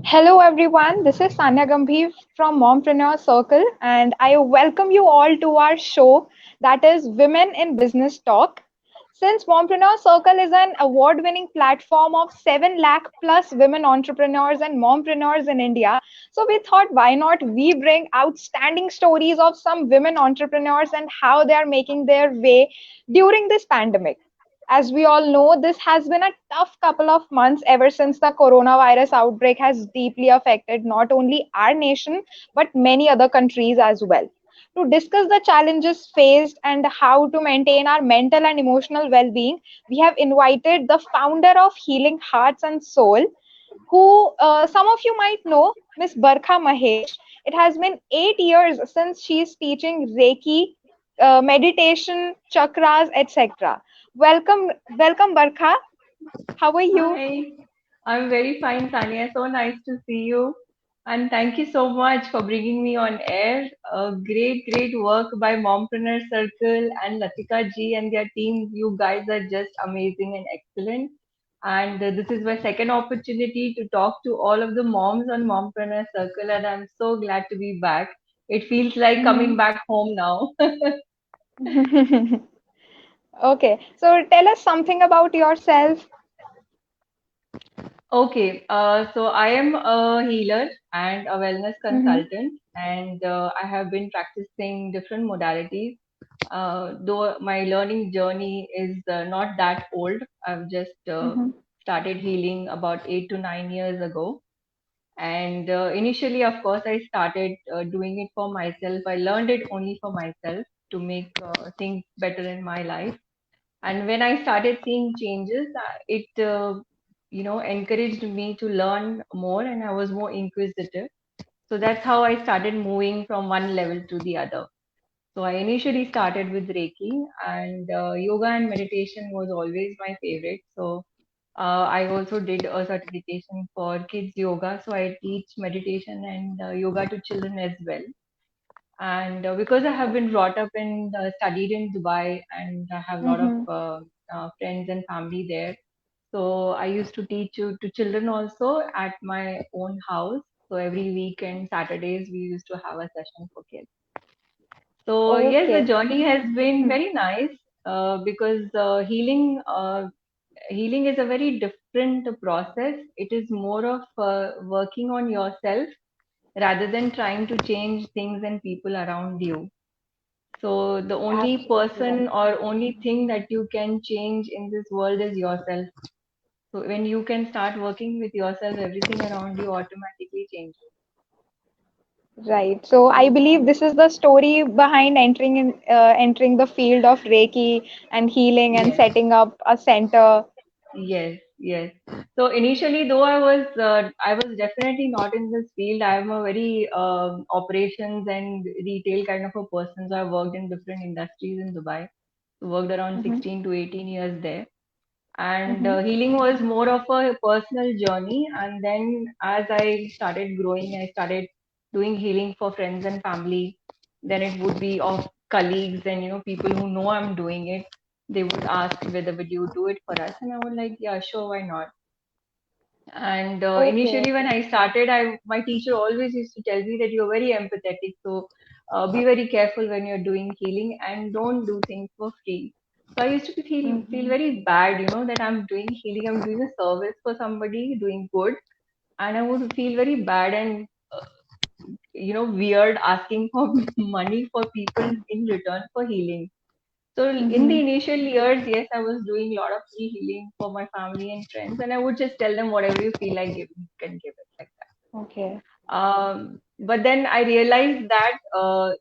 Hello everyone, this is Sanya Gambhir from Mompreneur Circle and I welcome you all to our show that is Women in Business Talk. Since Mompreneur Circle is an award-winning platform of 7 lakh plus women entrepreneurs and mompreneurs in India, so we thought why not we bring outstanding stories of some women entrepreneurs and how they are making their way during this pandemic. As we all know, this has been a tough couple of months ever since the coronavirus outbreak has deeply affected not only our nation, but many other countries as well. To discuss the challenges faced and how to maintain our mental and emotional well being, we have invited the founder of Healing Hearts and Soul, who some of you might know, Miss Barkha Mahesh. It has been 8 years since she is teaching Reiki, meditation, chakras, etc. Welcome, Barkha. How are you? Hi, I'm very fine, Tanya. So nice to see you. And thank you so much for bringing me on air. Great work by Mompreneur Circle and Latika ji and their team. You guys are just amazing and excellent. And this is my second opportunity to talk to all of the moms on Mompreneur Circle, and I'm so glad to be back. It feels like coming Mhm. back home now. Okay, so tell us something about yourself. Okay, so I am a healer and a wellness Mm-hmm. consultant, and I have been practicing different modalities. Though my learning journey is not that old, I've just Mm-hmm. started healing about 8 to 9 years ago. And initially, of course, I started doing it for myself. I learned it only for myself to make things better in my life. And when I started seeing changes, it encouraged me to learn more, and I was more inquisitive. So that's how I started moving from one level to the other. So I initially started with Reiki, and yoga and meditation was always my favorite. So I also did a certification for kids yoga. So I teach meditation and yoga to children as well. And because I have been brought up and studied in Dubai, and I have a lot of Mm-hmm. friends and family there, so I used to teach to children also at my own house. So every weekend, Saturdays, we used to have a session for kids. So yes, the Okay. journey has been Mm-hmm. very nice because healing is a very different process. It is more of working on yourself rather than trying to change things and people around you. So the only Absolutely right. person or only thing that you can change in this world is yourself. So when you can start working with yourself, everything around you automatically changes. Right. So I believe this is the story behind entering the field of Reiki and healing and Yes, setting up a center. yes. So initially, though I was definitely not in this field. I am a very operations and retail kind of a person. So I worked in different industries in Dubai. Worked around Mm-hmm. 16 to 18 years there. And Mm-hmm. healing was more of a personal journey. And then as I started growing, I started doing healing for friends and family. Then it would be of colleagues and people who know I'm doing it. They would ask whether would you do it for us, and I would like, yeah, sure, why not. And Okay. initially when Okay. I started, I my teacher always used to tell me that you're very empathetic, so be very careful when you're doing healing and don't do things for free. So I used to feel Mm-hmm. very bad, that I'm doing healing, I'm doing a service for somebody, doing good, and I would feel very bad and weird asking for money for people in return for healing. So in the Mm-hmm. initial years, yes, I was doing a lot of free healing for my family and friends, and I would just tell them whatever you feel like giving, you can give it like Okay. that. But then I realized that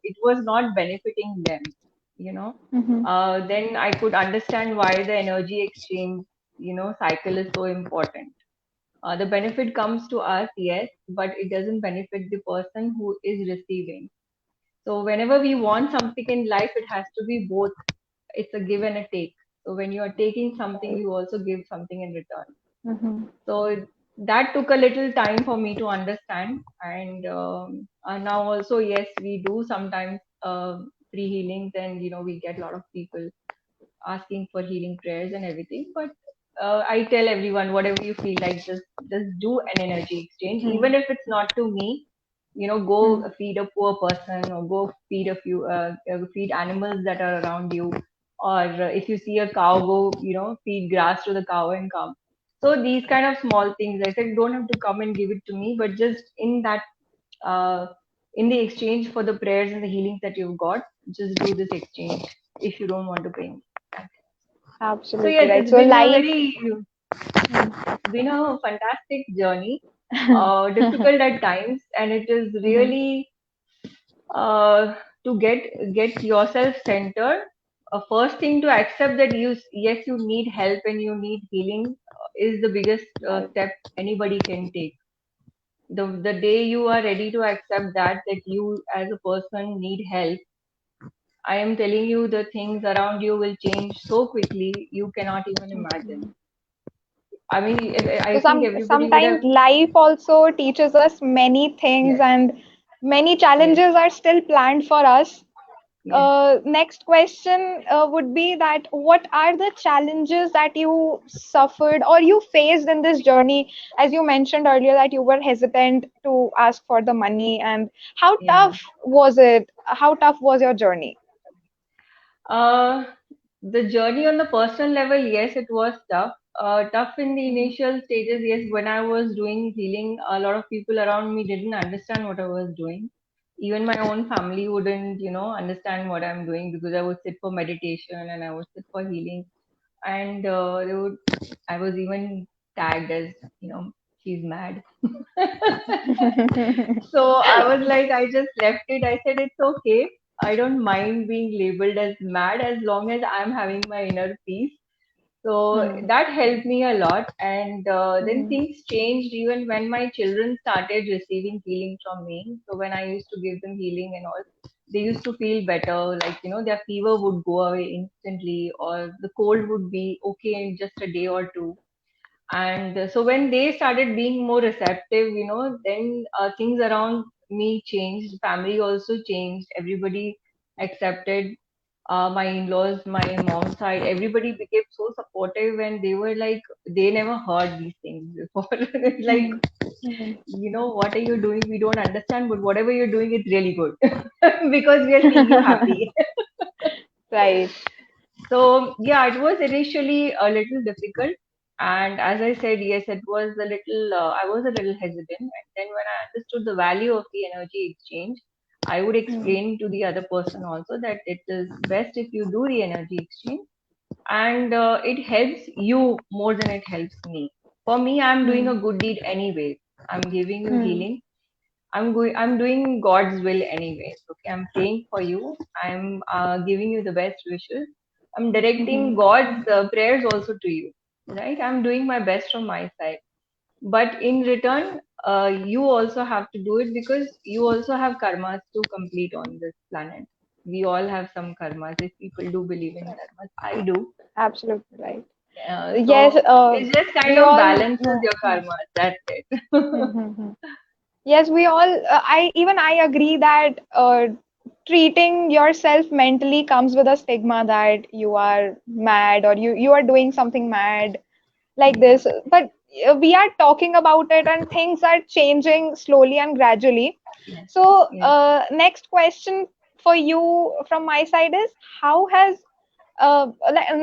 it was not benefiting them, you know. Mm-hmm. Then I could understand why the energy exchange, cycle is so important. The benefit comes to us, yes, but it doesn't benefit the person who is receiving. So whenever we want something in life, it has to be both. It's a give and a take. So when you are taking something, Right. you also give something in return. Mm-hmm. So that took a little time for me to understand. And now also, yes, we do sometimes free healings, and we get a lot of people asking for healing prayers and everything. But I tell everyone, whatever you feel like, just do an energy exchange, even if it's not to me. Go feed a poor person, or go feed a few feed animals that are around you, or if you see a cow, go feed grass to the cow and come. So these kind of small things, I said, don't have to come and give it to me, but just uh, in the exchange for the prayers and the healings that you've got, just do this exchange if you don't want to pay me. So Absolutely yes, right. So life. Hmm. it's been a fantastic journey, difficult at times, and it is Mhm. really uh, to get yourself centered. First thing, to accept that yes, you need help and you need healing is the biggest Right. step anybody can take. The day you are ready to accept that you as a person need help, I am telling you, the things around you will change so quickly you cannot even imagine. Mhm. I mean, So I think everybody would sometimes have. life also teaches us many things, Yes, and many yes, challenges are still planned for us. yes. Next question would be that what are the challenges that you suffered or you faced in this journey? As you mentioned earlier, that you were hesitant to ask for the money, and how Yeah. tough was it? How tough was your journey? Uh, the journey on the personal level, yes, it was tough. Tough in the Mhm. initial stages, yes. When I was doing healing, a lot of people around me didn't understand what I was doing. Even my own family wouldn't, understand what I'm doing, because I would sit for meditation and I would sit for healing, and I was even tagged as, she's mad. So I was like, I just left it. I said, it's okay. I don't mind being labeled as mad as long as I'm having my inner peace. So Hmm. that helped me a lot. And then Hmm. things changed even when my children started receiving healing from me. So when I used to give them healing and all, they used to feel better. Like, their fever would go away instantly, or the cold would be okay in just a day or two. And so when they started being more receptive, then things around me changed. Family also changed. Everybody accepted. My in-laws, my mom's side, everybody became so supportive, and they were like, they never heard these things before. It's like, Hmm. Hmm. what are you doing? We don't understand, but whatever you're doing, it's really good because we are seeing you happy. Right. So yeah, it was initially a little difficult, and as I said, yes, it was a little. I was a little hesitant, and then when I understood the value of the energy exchange, I would Hmm. explain to the other person also that it is best if you do the energy exchange, and it helps you more than it helps me. For me, I'm doing Hmm. a good deed anyway. I'm giving you Hmm. healing. I'm doing God's will anyways. Okay, I'm praying for you. I'm giving you the best wishes. I'm Hmm. directing God's prayers also to you. Right? I'm doing my best from my side. But in return, you also have to do it, because you also have karmas to complete on this planet. We all have some karmas. If people do believe in karmas, I do. Absolutely right. So Yes, it just kind we of all. balances your karmas. That's it. Hmm. Yes, we all. I agree that treating yourself mentally comes with a stigma that you are mad or you are doing something mad like Yes, this. But we are talking about it, and things are changing slowly and gradually. yes, So, yes. next question for you from my side is, how has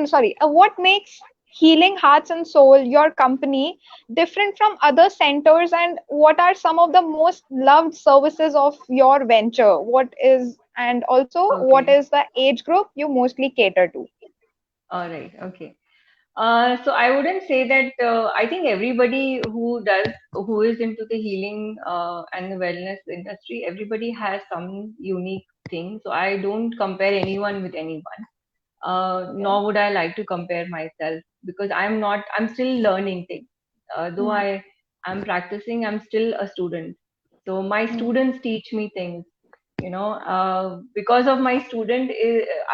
sorry, what makes Healing Hearts and Soul, your company, different from other centers, and what are some of the most loved services of your venture? What is, and also what Okay. is the age group you mostly cater to? All right. Okay. So I wouldn't say that. I think everybody who is into the healing and the wellness industry, everybody has some unique thing. So I don't compare anyone with anyone. Okay. Nor would I like to compare myself, because I'm not. I'm still learning things. Though Hmm. I'm practicing, I'm still a student. So my Hmm. students teach me things. Because of my student,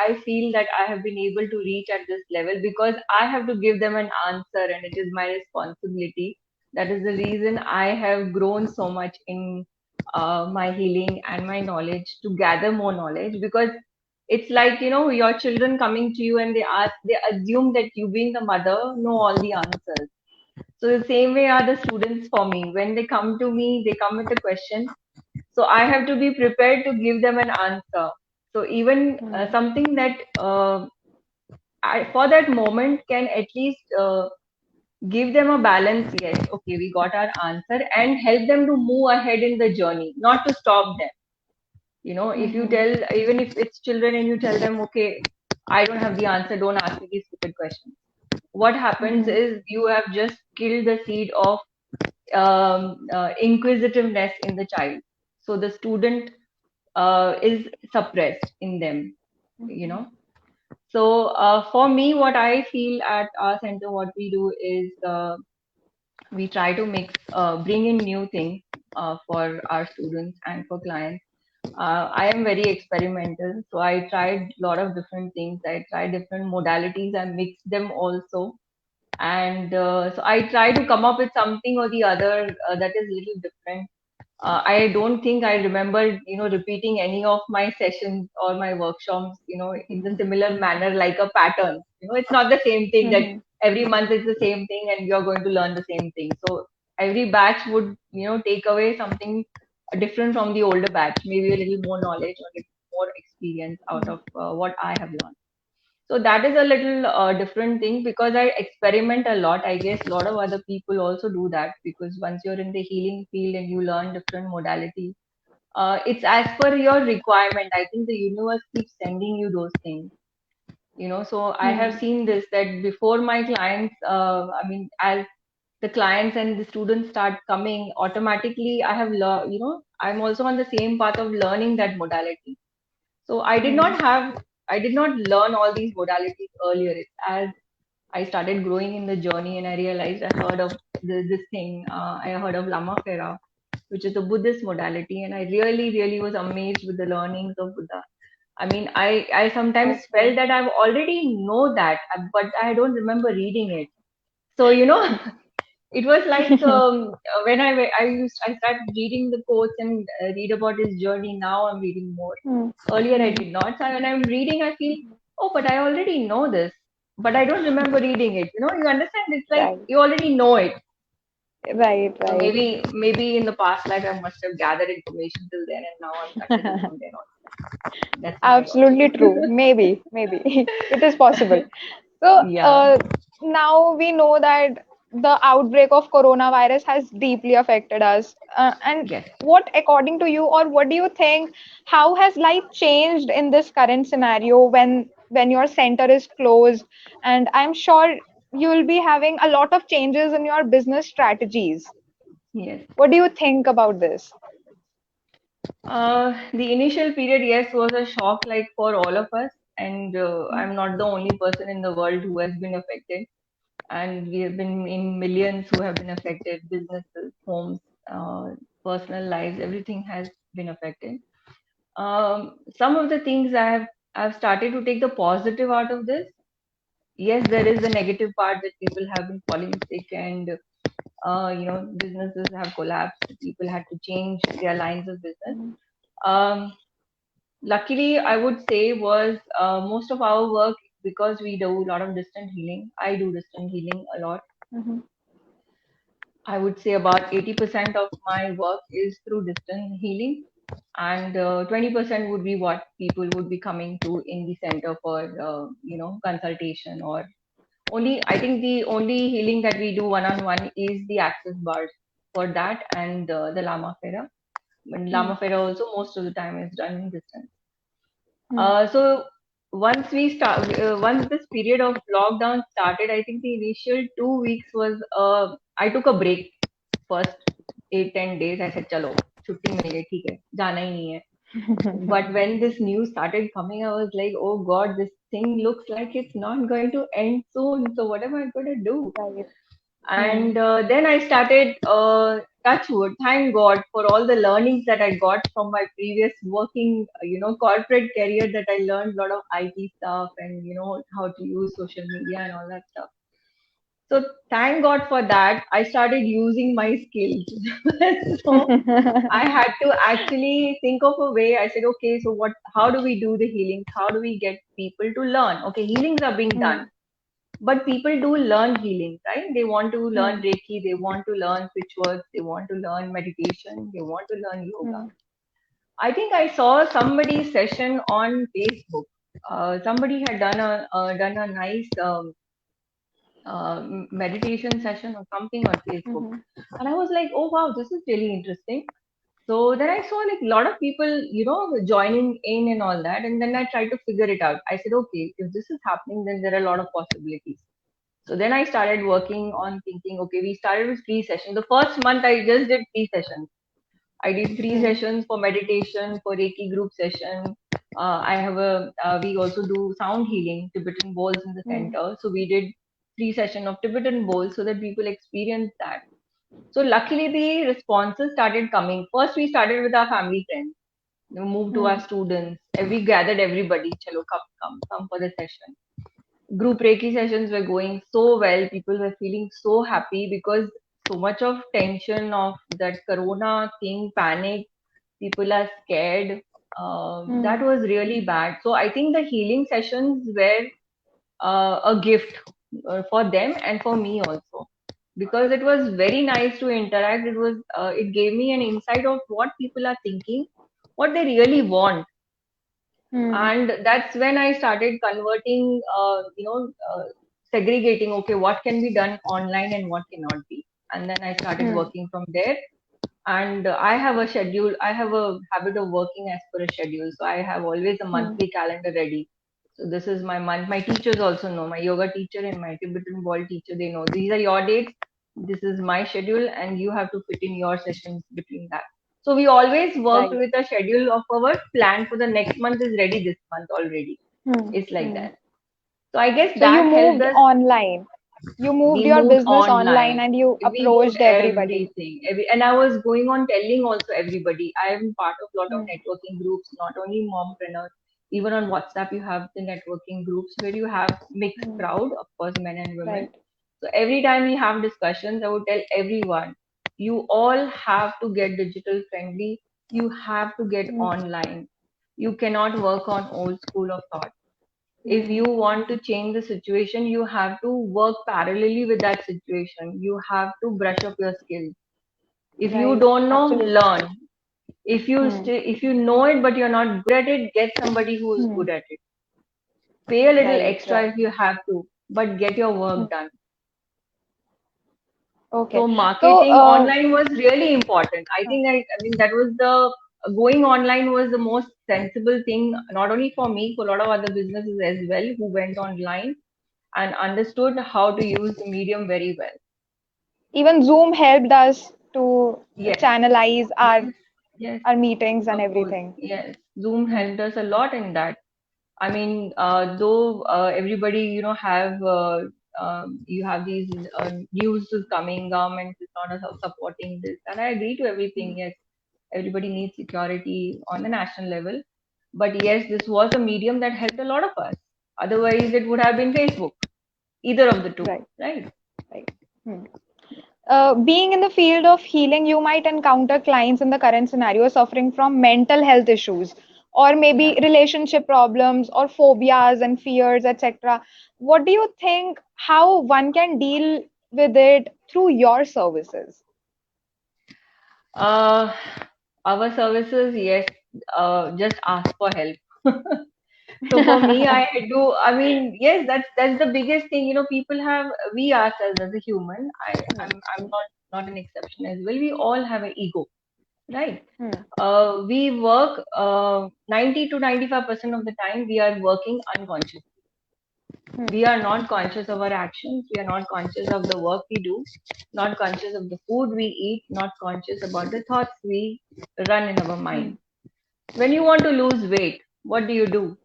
I feel that I have been able to reach at this level, because I have to give them an answer, and it is my responsibility. That is the reason I have grown so much in my healing and my knowledge, to gather more knowledge, because it's like, your children coming to you and they assume that you being the mother know all the answers. So the same way are the students for me. When they come to me, they come with a question, so I have to be prepared to give them an answer. So even Hmm. something that for that moment can at least give them a balance. Yes, okay, we got our answer, and help them to move ahead in the journey, not to stop them. If you Hmm. tell, even if it's children, and you tell them, okay, I don't have the answer, don't ask me these stupid questions. What happens Hmm. is you have just killed the seed of inquisitiveness in the child. So the student is suppressed in them, you Hmm. know. So for me, what I feel at our center, what we do is we try to bring in new things for our students and for clients. I am very experimental, so I tried a lot of different things. I tried different modalities and mixed them also, and so I try to come up with something or the other that is little different. I don't think I remember, repeating any of my sessions or my workshops, in the similar manner like a pattern. It's not the same thing that Hmm. every month it's the same thing and you're going to learn the same thing. So every batch would, take away something different from the older batch, maybe a little more knowledge or a little more experience out Hmm. of what I have learned. So that is a little different thing because I experiment a lot. I guess a lot of other people also do that because once you're in the healing field and you learn different modalities, it's as per your requirement. I think the universe keeps sending you those things. So I have Hmm. seen this that before my clients, as the clients and the students start coming, automatically I have learned, I'm also on the same path of learning that modality. So Hmm. I did not learn all these modalities earlier. It's as I started growing in the journey and I realized I heard of this thing. I heard of Lama Fera, which is a Buddhist modality, and I really, really was amazed with the learnings of Buddha. I mean, I sometimes felt Okay. that I've already know that, but I don't remember reading it. So, it was like when I started reading the quotes and read about his journey. Now I'm reading more. Hmm. Earlier I Hmm. did not. So when I'm reading, I feel, oh, but I already know this, but I don't remember reading it. You understand? It's like Right. you already know it. Right. So Right. maybe in the past life I must have gathered information till then, and now I'm continuing from there on. That's my Absolutely true. logic. Maybe, maybe it is possible. So Yeah. now we know that the outbreak of coronavirus has deeply affected us. And Yes. what, according to you, or what do you think, how has life changed in this current scenario when your center is closed? And I'm sure you'll be having a lot of changes in your business strategies. Yes. What do you think about this? The initial period, yes, was a shock, like for all of us, and I'm not the only person in the world who has been affected. And we have been in millions who have been affected, businesses, homes, personal lives, everything has been affected. Some of the things I've started to take the positive out of this. Yes, there is the negative part that people have been falling sick and businesses have collapsed. People had to change their lines of business. Mhm. Um, Luckily, I would say was most of our work, because we do a lot of distant healing. I do distant healing a lot. Mhm. I would say about 80% of my work is through distance healing, and 20% would be what people would be coming to in the center for, consultation or only. I think the only healing that we do one on one is the access bars for that and the Lama Fera. And Mhm. Lama Fera also most of the time is done in distance. Mhm. So once this period of lockdown started, I think the initial 2 weeks was I took a break first 8-10 days. I said, "चलो छुट्टी मिल गई ठीक है जाना ही नहीं है." But when this news started coming, I was like, "Oh God, this thing looks like it's not going to end soon. So what am I going to do?" Right. Hmm. And then I started, touch wood, thank God for all the learnings that I got from my previous working, corporate career, that I learned a lot of IT stuff and, how to use social media and all that stuff. So thank God for that. I started using my skills. So I had to actually think of a way. I said, okay, so what? How do we do the healings? How do we get people to learn? Okay, healings are being done, Hmm. but people do learn healing, right? They want to learn Hmm. Reiki, they want to learn switch words, they want to learn meditation, they want to learn yoga. Hmm. I think I saw somebody's session on Facebook. Somebody had done a nice meditation session or something on Facebook, Hmm. and I was like, oh wow, this is really interesting. So then I saw like a lot of people, joining in and all that, and then I tried to figure it out. I said, okay, if this is happening, then there are a lot of possibilities. So then I started working on thinking, okay, we started with 3 sessions. The first month I just did 3 sessions. I did three Hmm. sessions for meditation, for Reiki group session. We also do sound healing, Tibetan bowls in the Hmm. center. So we did 3 sessions of Tibetan bowls so that people experience that. So luckily the responses started coming. First we started with our family friends, moved to Hmm. our students. We gathered everybody, chalo, come for the session. Group Reiki sessions were going so well. People were feeling so happy because so much of tension of that corona thing, panic, people are scared. Hmm. That was really bad. So I think the healing sessions were a gift for them and for me also, because it was very nice to interact. It gave me an insight of what people are thinking, what they really want, Hmm. and that's when I started converting, segregating, okay, what can be done online and what cannot be, and then I started Hmm. working from there. And I have a schedule. I have a habit of working as per a schedule, so I have always a Hmm. monthly calendar ready. So this is my month. My teachers also know, my yoga teacher and my Tibetan ball teacher, they know these are your dates, this is my schedule, and you have to fit in your sessions between that. So we always worked Right. with a schedule of our plan for the next month is ready this month already. Hmm. It's like Hmm. that. So I guess So you that helped moved us. online. You moved We your moved business online online. and you We moved approached everybody. everything. And I was going on telling also everybody. I am part of a lot of Hmm. networking groups, not only mompreneurs. Even on WhatsApp, you have the networking groups where you have mixed Hmm. crowd, of course, men and women. Right. So every time we have discussions, I would tell everyone, you all have to get digital friendly. You have to get Hmm. online. You cannot work on old school of thought. If Hmm. you want to change the situation, you have to work parallelly with that situation. You have to brush up your skills. If you Right. don't know, Absolutely. learn. Hmm. If you know it but you're not good at it, get somebody who is Hmm. good at it. Pay a little Right. extra Right. if you have to, but get your Hmm. work done. Okay. So So, marketing online was really important. I mean that was the going online was the most sensible thing, not only for me, for a lot of other businesses as well who went online and understood how to use the medium very well. even Zoom helped us to Yes, channelize yes, yes, our meetings and of course. everything. Yes, Zoom Hmm. helped us a lot in that. I mean, though everybody, you have these news is coming, government is not supporting this, and I agree to everything. Hmm. Yes, everybody needs security on the national level, but yes, this was a medium that helped a lot of us. Otherwise, it would have been Facebook, either of the two, Right. right? Right. Hmm. Being in the field of healing, you might encounter clients in the current scenario suffering from mental health issues or Yeah. maybe relationship problems or phobias and fears, etc. What do you think how one can deal with it through your services? Uh, our services, yes, just ask for help. So for me, I mean, yes, that's the biggest thing. People have, we ourselves as a human, Hmm. I'm not an exception as well. We all have an ego, right? Hmm. We work 90 to 95% of the time, we are working unconsciously. Hmm. We are not conscious of our actions. We are not conscious of the work we do, not conscious of the food we eat, not conscious about the thoughts we run in our Hmm. mind. When you want to lose weight, what do?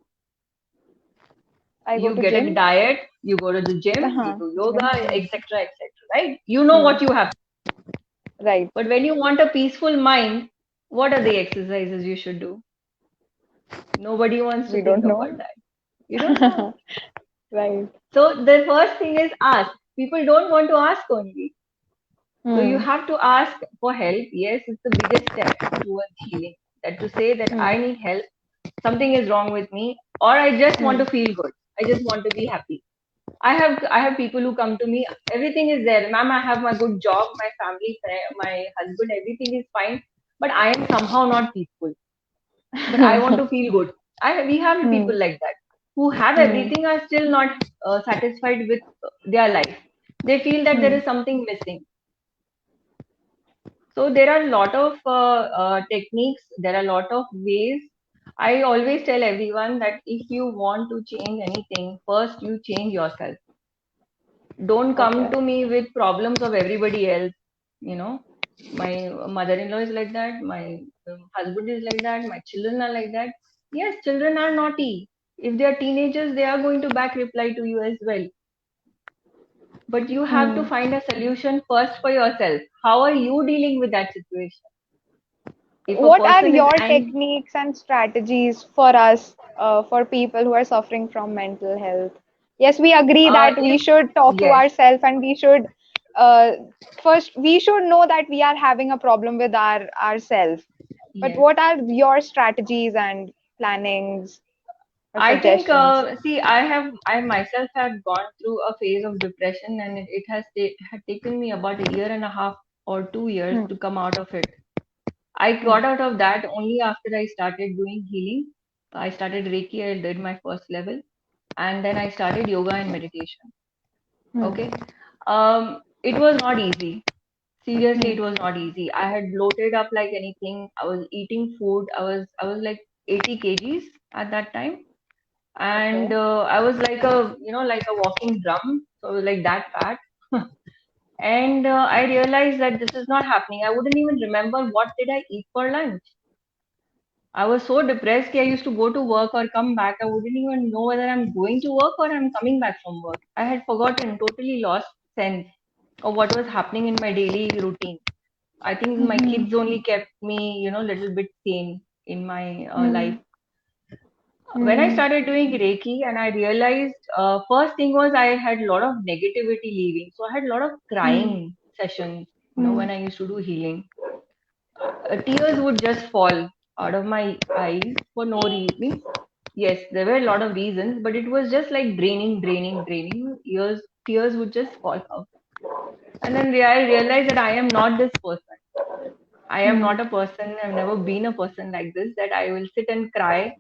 I go You to get a gym. diet, you go to the gym, you Uh-huh. do Gym. yoga, Hmm. etc., etc., right? You know Hmm. what you have. Right. But when you want a peaceful mind, what are the exercises you should do? Nobody wants to We think don't about know. that. You don't know. Right. So the first thing is ask. People don't want to ask only. So you Hmm. have to ask for help. Yes, it's the biggest step towards healing. That to say that Hmm. I need help, something is wrong with me, or I just want Hmm. to feel good. I just want to be happy. I have people who come to me. Everything is there, ma'am. I have my good job, my family, my husband. Everything is fine, but I am somehow not peaceful. But I want to feel good. We have Hmm. people like that who have Hmm. everything are still not satisfied with their life. They feel that there Hmm. is something missing. So there are a lot of techniques. There are a lot of ways. I always tell everyone that if you want to change anything, first you change yourself. Don't come Okay. to me with problems of everybody else. You know, my mother-in-law is like that. My husband is like that. My children are like that. Yes, children are naughty. If they are teenagers, they are going to back reply to you as well. But you have to Hmm. find a solution first for yourself. How are you dealing with that situation? If a What are person is your angry, techniques and strategies for us, for people who are suffering from mental health? Yes, we agree that we if should talk to yes, ourselves, and we should uh, first we should know that we are having a problem with ourselves. But yes. what are your strategies and plannings or I think, suggestions? I myself have gone through a phase of depression, and it had taken me about a year and a half or 2 years Hmm. to come out of it. I Hmm. got out of that only after I started doing healing. I started Reiki, I did my first level, and then I started yoga and meditation. Hmm. Okay. It was not easy. Seriously, Hmm. it was not easy. I had bloated up like anything. I was eating food. I was like 80 kgs at that time, and Okay. I was like a walking drum. So I was like that fat. And I realized that this is not happening. I wouldn't even remember what did I eat for lunch. I was so depressed that I used to go to work or come back. I wouldn't even know whether I'm going to work or I'm coming back from work. I had forgotten, totally lost sense of what was happening in my daily routine. I think my Hmm. kids only kept me, little bit sane in my life. Hmm. When I Hmm. started doing Reiki, and I realized, first thing was I had a lot of negativity leaving. So I had a lot of Hmm. crying sessions, Hmm. when I used to do healing. Tears would just fall out of my eyes for no reason. Yes, there were a lot of reasons, but it was just like draining, draining, draining. Tears would just fall out. And then I realized that I am not this person. I am Hmm. not a person, I've never been a person like this, that I will sit and cry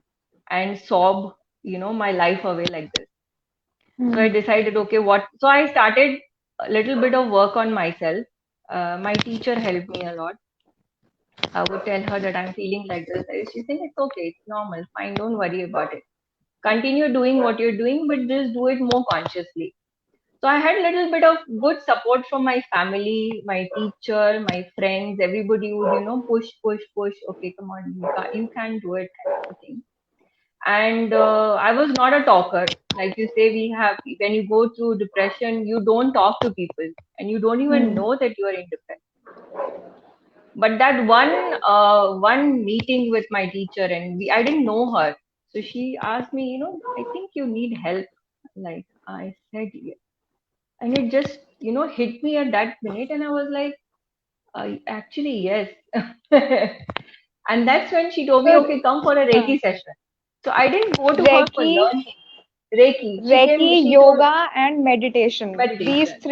and sob, my life away like this. So I Hmm. decided, okay, what? So I started a little bit of work on myself. My teacher helped me a lot. I would tell her that I'm feeling like this. She said, it's okay, it's normal, fine, don't worry about it. Continue doing what you're doing, but just do it more consciously. So I had a little bit of good support from my family, my teacher, my friends. Everybody would, push, push, push. Okay, come on, you can do it, kind of a thing. And I was not a talker. Like you say, we have when you go through depression, you don't talk to people, and you don't even Hmm. know that you are in depression. But that one meeting with my teacher, and I didn't know her, so she asked me, I think you need help. Like I said, yes. And it just hit me at that minute, and I was like, actually yes. And that's when she told me, So, okay, come for a uh, Reiki session. So I didn't go to her for Reiki, learning Reiki. Reiki, She told yoga, and meditation. meditation.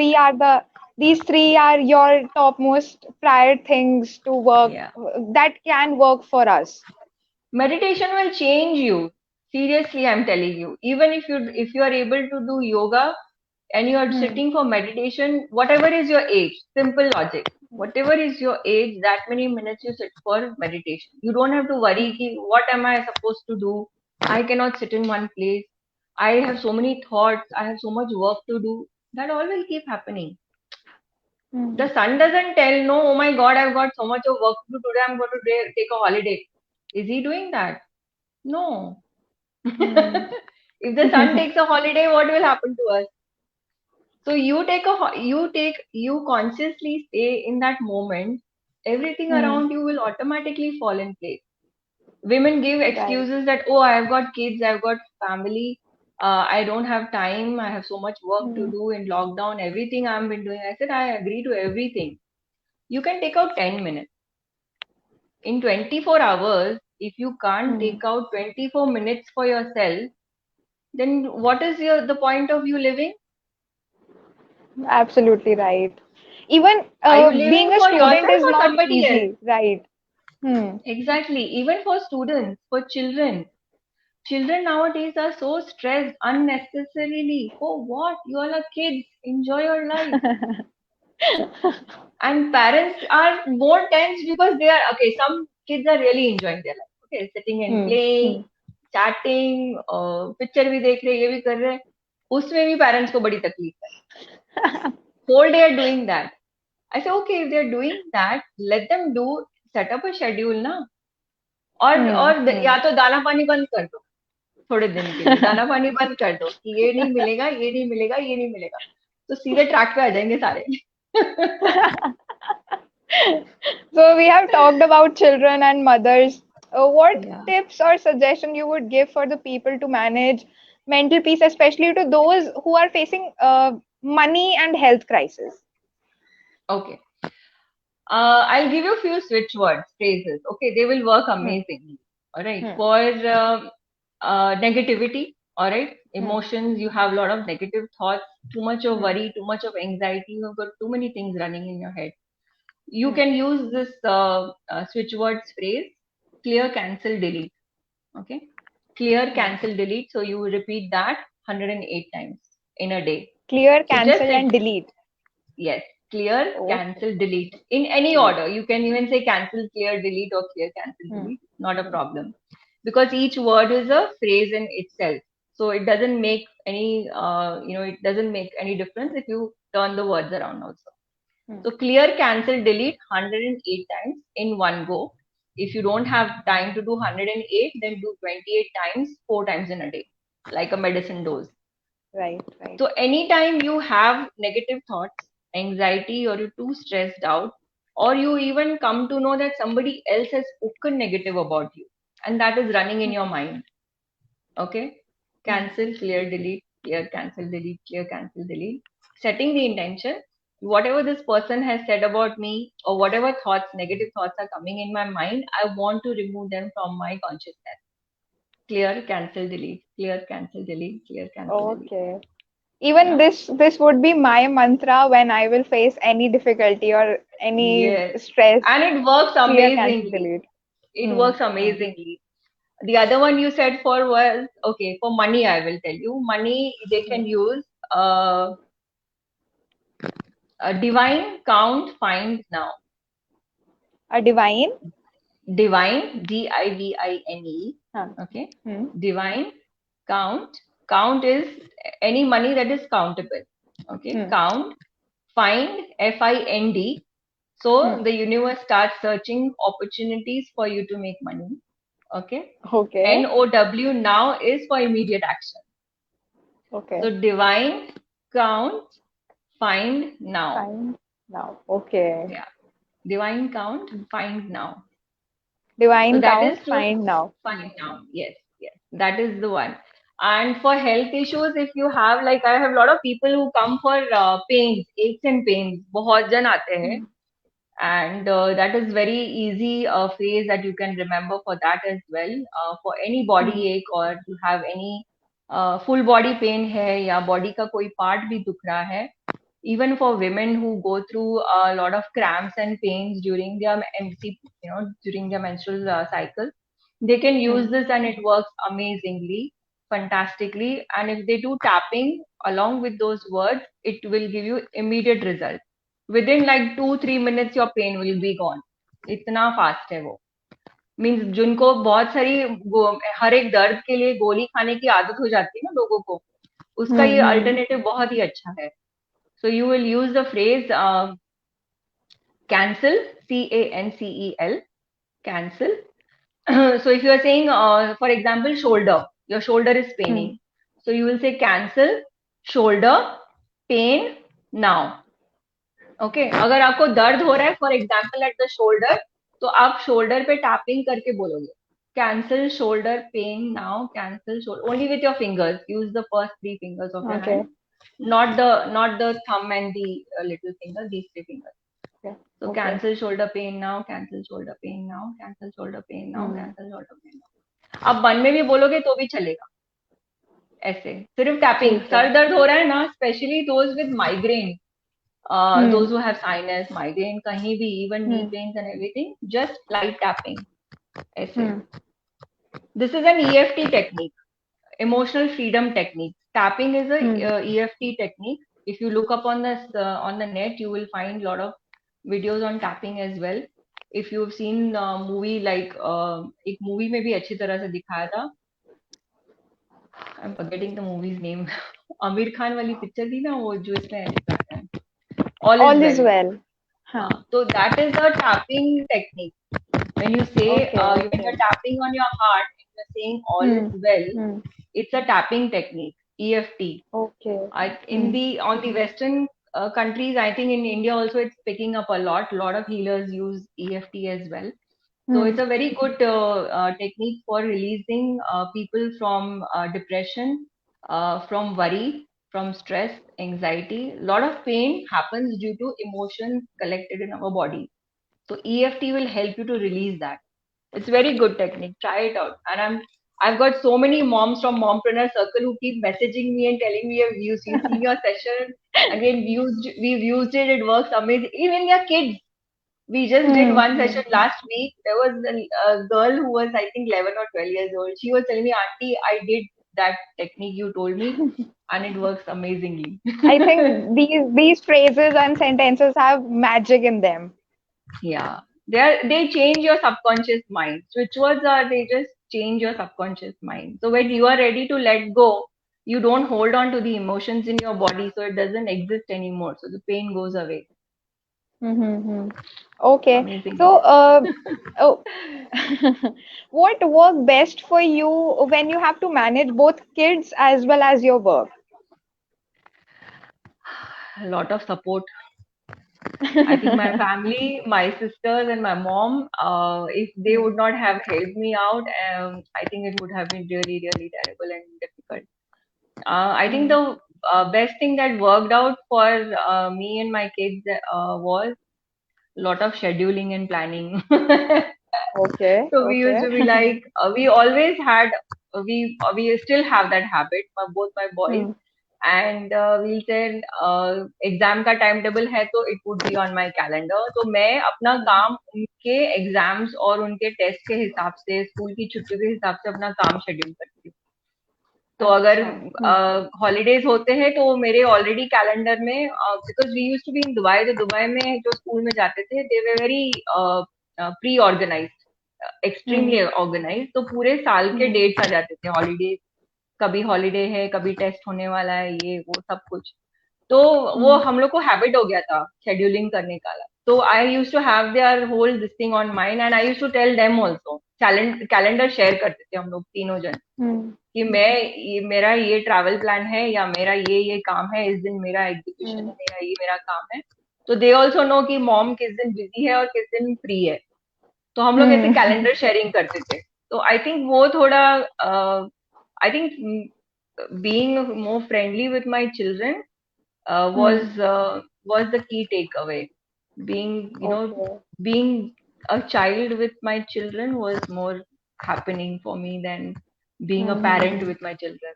These three are your topmost prior things to work Yeah. that can work for us. Meditation will change you. Seriously, I'm telling you. Even if you are able to do yoga and you are Hmm. sitting for meditation, whatever is your age, simple logic. Whatever is your age, that many minutes you sit for meditation. You don't have to worry, Hmm. ki, what am I supposed to do? I cannot sit in one place. I have so many thoughts. I have so much work to do. That all will keep happening. Hmm. The sun doesn't tell, no, oh my God, I've got so much of work to do today. I'm going to take a holiday. Is he doing that? No. Hmm. If the sun takes a holiday, what will happen to us? So you consciously stay in that moment. Everything Hmm. around you will automatically fall in place. Women give Right. excuses that, oh, I've got kids, I've got family, I don't have time. I have so much work to do in lockdown, everything I've been doing. I said, I agree to everything. You can take out 10 minutes. In 24 hours, if you can't take out 24 minutes for yourself, then what is the point of you living? Absolutely right. Even Are you being living a for student yourself is or not somebody else? easy, right? Hmm. Exactly. Even for students, for children. Children nowadays are so stressed unnecessarily. For what? You all are kids. Enjoy your life. And parents are more tense because they are, okay, some kids are really enjoying their life. Okay, sitting and Hmm. playing, Hmm. Chatting, picture भी देख रहे, ये भी कर रहे, उसमें भी parents को बड़ी तकलीफ है. Whole day are doing that. I say, okay, if they're doing that, let them do, set up a schedule ना. Hmm. और Hmm. या तो दाना पानी बंद कर दो थोड़े दिन के लिए, दाना पानी बंद कर दो कि ये नहीं मिलेगा, ये नहीं मिलेगा, ये नहीं मिलेगा, तो सीधे ट्रैक पे आ जाएंगे सारे. So we have talked about children and mothers. What Yeah. tips or suggestion you would give for the people to manage mental peace, especially to those who are facing money and health crisis? Okay. I'll give you a few switch words, phrases. Okay, they will work Hmm. amazingly. All right. Hmm. For negativity, all right, Hmm. emotions, you have a lot of negative thoughts, too much of Hmm. worry, too much of anxiety, you've got too many things running in your head. You Hmm. can use this switch words phrase, clear, cancel, delete. Okay. Clear, Hmm. cancel, delete. So you repeat that 108 times in a day. Clear, So just cancel, and delete. yes, clear, Okay. cancel, delete. In any Delete. order. You can even say cancel, clear, delete, or clear, cancel, Hmm. delete. Not a Hmm. problem. Because each word is a phrase in itself. So it doesn't make any, it doesn't make any difference if you turn the words around also. Hmm. So clear, cancel, delete 108 times in one go. If you don't have time to do 108, then do 28 times, 4 times in a day, like a medicine dose. Right. Right. So anytime you have negative thoughts, anxiety, or you're too stressed out, or you even come to know that somebody else has spoken negative about you, and that is running in your mind. Okay? Hmm. Cancel, clear, delete, clear, cancel, delete, clear, cancel, delete. Setting the intention, whatever this person has said about me, or whatever thoughts, negative thoughts are coming in my mind, I want to remove them from my consciousness. Clear, cancel, delete, clear, cancel, delete, clear, cancel, delete. Okay. Even Yeah. this would be my mantra when I will face any difficulty or any Yes. stress. And it works Clear, cancel, amazingly. delete. It Hmm. works Hmm. amazingly. The other one you said for was, okay, for money, I will tell you. Money, they Hmm. can use divine, count, find, now. A divine. Divine, Divine. Huh. Okay. Hmm. Divine, count. Count is any money that is countable. Okay. Hmm. Count, find, Find. Hmm. So the universe starts searching opportunities for you to make money. Okay. Okay. NOW, now is for immediate action. Okay. So divine, count, find, now. Fine. Now. Okay. Yeah. Divine, count, find, now. So Divine that is count. to Find now. find now. Yes, yes. That is the one. And for health issues, if you have, like, I have a lot of people who come for pains, aches and pains. बहुत जन आते हैं. Hmm. And that is very easy phrase that you can remember for that as well. For any Hmm. body ache, or you have any full body pain है, या body का कोई part भी दुख रहा है, even for women who go through a lot of cramps and pains during their MC, during their menstrual cycle, they can Hmm. use this and it works amazingly, fantastically. And if they do tapping along with those words, it will give you immediate result. Within like 2-3 minutes, your pain will be gone. इतना fast है वो. Means जिनको बहुत सारी हर एक दर्द के लिए गोली खाने की आदत हो जाती है ना लोगों को, उसका Hmm. ये Hmm. अल्टरनेटिव बहुत ही अच्छा है. So you will use the phrase cancel, CANCEL, cancel. So if you are saying, for example, shoulder, your shoulder is Hmm. paining. So you will say cancel, shoulder, pain, now. Okay. अगर आपको दर्द हो रहा है, for example, at the shoulder, तो आप shoulder पे tapping करके बोलोगे. cancel shoulder pain now. Cancel shoulder only with your fingers. Use the first three fingers of your hand, Okay. not the thumb and the little finger. These three fingers. Okay. So Okay. cancel shoulder pain now. Cancel shoulder pain now. Cancel shoulder pain now. Hmm. Cancel shoulder pain now. आप मन में भी बोलोगे तो भी चलेगा. ऐसे सिर्फ टैपिंग. ठीक है. सर दर्द हो रहा है ना, specially those with migraine, Hmm. those who have sinus, migraine, kahin bhi, even knee Hmm. pains and everything, just light tapping. ऐसे. Hmm. This is an EFT technique, emotional freedom technique. Tapping is a Hmm. EFT technique. If you look up on the net, you will find a lot of videos on tapping as well. If you've seen movie like एक movie में भी अच्छी तरह से दिखाया था. I'm forgetting the movie's name. Aamir Khan वाली picture थी ना वो, जो इसमें दिखाया है. All is All is well. well. Huh. So that is a tapping technique. When you say, Okay. when you're tapping on your heart, you're saying all is Hmm. well. Hmm. It's a tapping technique, EFT. Okay. In the on the Western countries, I think in India also it's picking up a lot. A lot of healers use EFT as well. So Hmm. it's a very good technique for releasing people from depression, from worry, from stress, anxiety. A lot of pain happens due to emotions collected in our body. So EFT will help you to release that. It's very good technique. Try it out. And I've got so many moms from Mompreneur Circle who keep messaging me and telling me you've seen your session. Again, we've used it. It works amazing. Even your kids. We just did Hmm. one session last week. There was a girl who was, I think, 11 or 12 years old. She was telling me, Auntie, I did that technique you told me, and it works amazingly. I think these phrases and sentences have magic in them. Yeah, they change your subconscious mind. Switch words are, they just change your subconscious mind. So when you are ready to let go, you don't hold on to the emotions in your body, so it doesn't exist anymore. So the pain goes away. Mm-hmm. Okay. Amazing. So, oh, what worked best for you when you have to manage both kids as well as your work? A lot of support. I think my family, my sisters, and my mom, if they Hmm. would not have helped me out, I think it would have been really, really terrible and difficult. I think Hmm. the best thing that worked out for me and my kids was a lot of scheduling and planning. Okay. So we used Okay. to be like, we always had, we still have that habit, both my boys, Hmm. and we'll say exam का time table है तो it would be on my calendar. तो मैं अपना Hmm. काम उनके exams और उनके टेस्ट के हिसाब से, स्कूल की छुट्टियों के हिसाब से अपना काम शेड्यूल करती हूँ. तो अगर अच्छा. Hmm. हॉलीडेज होते हैं तो मेरे ऑलरेडी कैलेंडर में, because we used to be in Dubai, तो दुबई में जो स्कूल में जाते थे they were very pre organised, Hmm. Extremely organise. तो पूरे साल के Hmm. डेट्स आ जाते थे हॉलीडेज, कभी हॉलीडे है, कभी टेस्ट होने वाला है, ये वो सब कुछ. तो वो Hmm. हम लोग को हैबिट हो गया था शेड्यूलिंग करने का. तो I used to have their whole this thing on mind, and I used to tell them also. Calendar share करते थे हम लोग तीनों जन Hmm. कि मेरा ये ट्रैवल प्लान है, या मेरा ये काम है, इस दिन मेरा एग्जीक्यूशन Hmm. है, मेरा ये मेरा काम है. तो दे ऑल्सो नो कि मॉम किस दिन बिजी है और किस दिन फ्री है. तो हम लोग ऐसे Hmm. कैलेंडर शेयरिंग करते थे. तो आई थिंक वो थोड़ा, I think being more friendly with my children uh, Hmm. was uh, was the key takeaway. Being, Okay. being a child with my children was more happening for me than being a parent Hmm. with my children.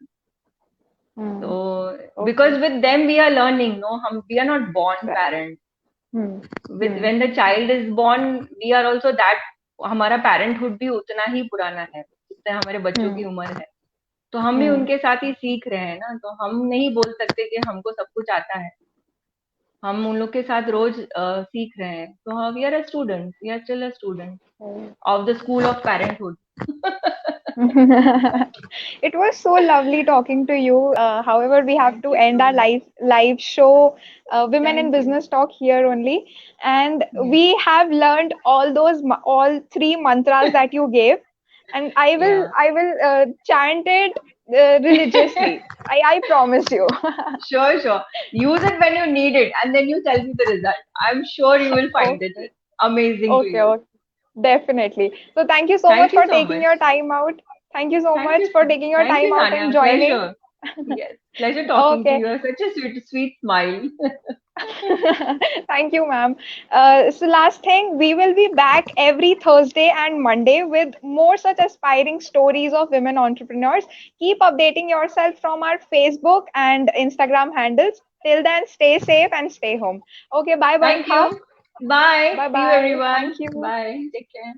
Hmm. So because Okay. with them we are learning, no, we are not born Right. parents. Hmm. With Hmm. when the child is born, we are also that. हमारा parenthood भी उतना ही पुराना है जितने हमारे बच्चों की Hmm. उम्र है. तो हम भी Hmm. उनके साथ ही सीख रहे हैं ना. तो हम नहीं बोल सकते कि हमको सब कुछ आता है. हम उन लोग के साथ रोज सीख रहे हैं. तो हाँ, we are a student, we are still a student Hmm. Of the school of parenthood. It was so lovely talking to you. However, we have Thank to you end our so much. live show, Women in Thank you. Business Talk here only. And Yes. we have learned all three mantras that you gave, and Yeah. I will chant it religiously. I promise you. Sure, sure. Use it when you need it, and then you tell me the result. I'm sure you will find it Okay. amazing to Okay. use. Okay. Definitely. So thank you so much Thank you for so taking much. your time out. Thank you so Thank much you. for taking your Thank time you, out and Sanya. joining. Pleasure. Yes. Pleasure talking to Okay. you. You're such a sweet, sweet smile. Thank you, ma'am. So, last thing, we will be back every Thursday and Monday with more such aspiring stories of women entrepreneurs. Keep updating yourself from our Facebook and Instagram handles. Till then, stay safe and stay home. Okay, bye, Thank Barakat. you. Bye. Bye See you, bye. everyone. Thank you. Bye. Take care.